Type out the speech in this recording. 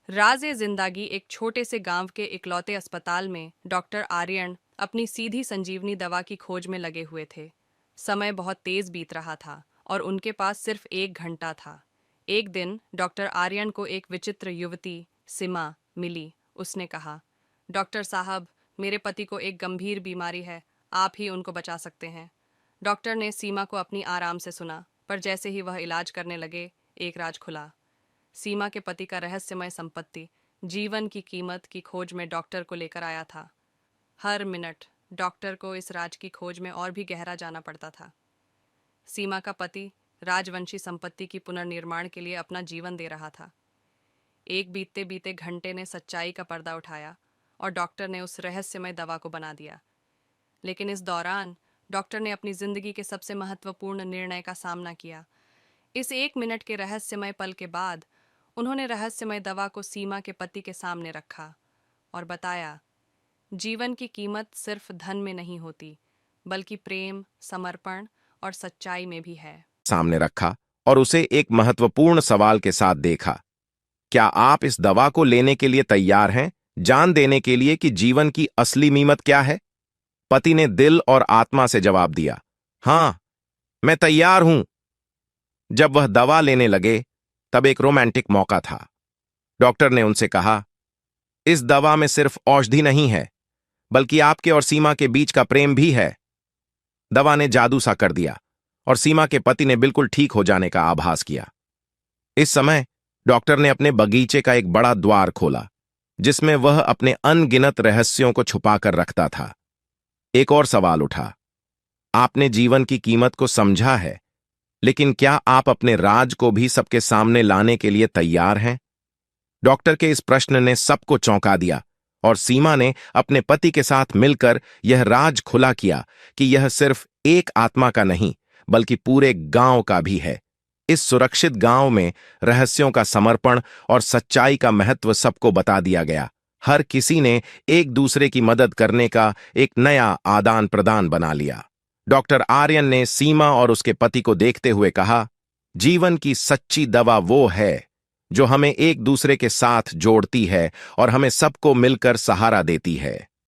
राज-ए-ज़िंदगी एक छोटे से गांव के इकलौते अस्पताल में डॉक्टर आर्यन अपनी सीधी संजीवनी दवा की खोज में लगे हुए थे। समय बहुत तेज बीत रहा था और उनके पास सिर्फ 1 घंटा था। एक दिन डॉक्टर आर्यन को एक विचित्र युवती, सिमा, मिली। उसने कहा, डॉक्टर साहब, मेरे पति को एक गंभीर बीमारी है, आप ही उनको बचा सकते हैं। डॉक्टर ने सीमा को अपनी आराम से सुना, पर जैसे ही वह इलाज करने लगे, एक राज खुला। सीमा के पति का रहस्यमय संपत्ति जीवन की कीमत की खोज में डॉक्टर को लेकर आया था। हर मिनट डॉक्टर को इस राज की खोज में और भी गहरा जाना पड़ता था। सीमा का पति राजवंशी संपत्ति की पुनर्निर्माण के लिए अपना जीवन दे रहा था। एक बीतते बीते घंटे ने सच्चाई का पर्दा उठाया और डॉक्टर ने उस रहस्यमय दवा को बना दिया। लेकिन इस दौरान डॉक्टर ने अपनी जिंदगी के सबसे महत्वपूर्ण निर्णय का सामना किया। इस 1 मिनट के रहस्यमय पल के बाद उन्होंने रहस्यमय दवा को सीमा के पति के सामने रखा और बताया, जीवन की कीमत सिर्फ धन में नहीं होती, बल्कि प्रेम, समर्पण और सच्चाई में भी है। सामने रखा और उसे एक महत्वपूर्ण सवाल के साथ देखा। क्या आप इस दवा को लेने के लिए तैयार हैं, जान देने के लिए कि जीवन की असली कीमत क्या है? पति ने दिल और आत्मा से जवाब दिया, हां, मैं तैयार हूं। जब वह दवा लेने लगे, तब एक रोमांटिक मौका था। डॉक्टर ने उनसे कहा, इस दवा में सिर्फ औषधि नहीं है, बल्कि आपके और सीमा के बीच का प्रेम भी है। दवा ने जादू सा कर दिया और सीमा के पति ने बिल्कुल ठीक हो जाने का आभास किया। इस समय डॉक्टर ने अपने बगीचे का एक बड़ा द्वार खोला, जिसमें वह अपने अनगिनत रहस्यों को छुपाकर रखता था। एक और सवाल उठा, आपने जीवन की कीमत को समझा है, लेकिन क्या आप अपने राज को भी सबके सामने लाने के लिए तैयार हैं? डॉक्टर के इस प्रश्न ने सबको चौंका दिया और सीमा ने अपने पति के साथ मिलकर यह राज खुला किया कि यह सिर्फ एक आत्मा का नहीं, बल्कि पूरे गांव का भी है। इस सुरक्षित गांव में रहस्यों का समर्पण और सच्चाई का महत्व सबको बता दिया गया। हर किसी ने एक दूसरे की मदद करने का एक नया आदान प्रदान बना लिया। डॉक्टर आर्यन ने सीमा और उसके पति को देखते हुए कहा, जीवन की सच्ची दवा वो है जो हमें एक दूसरे के साथ जोड़ती है और हमें सबको मिलकर सहारा देती है।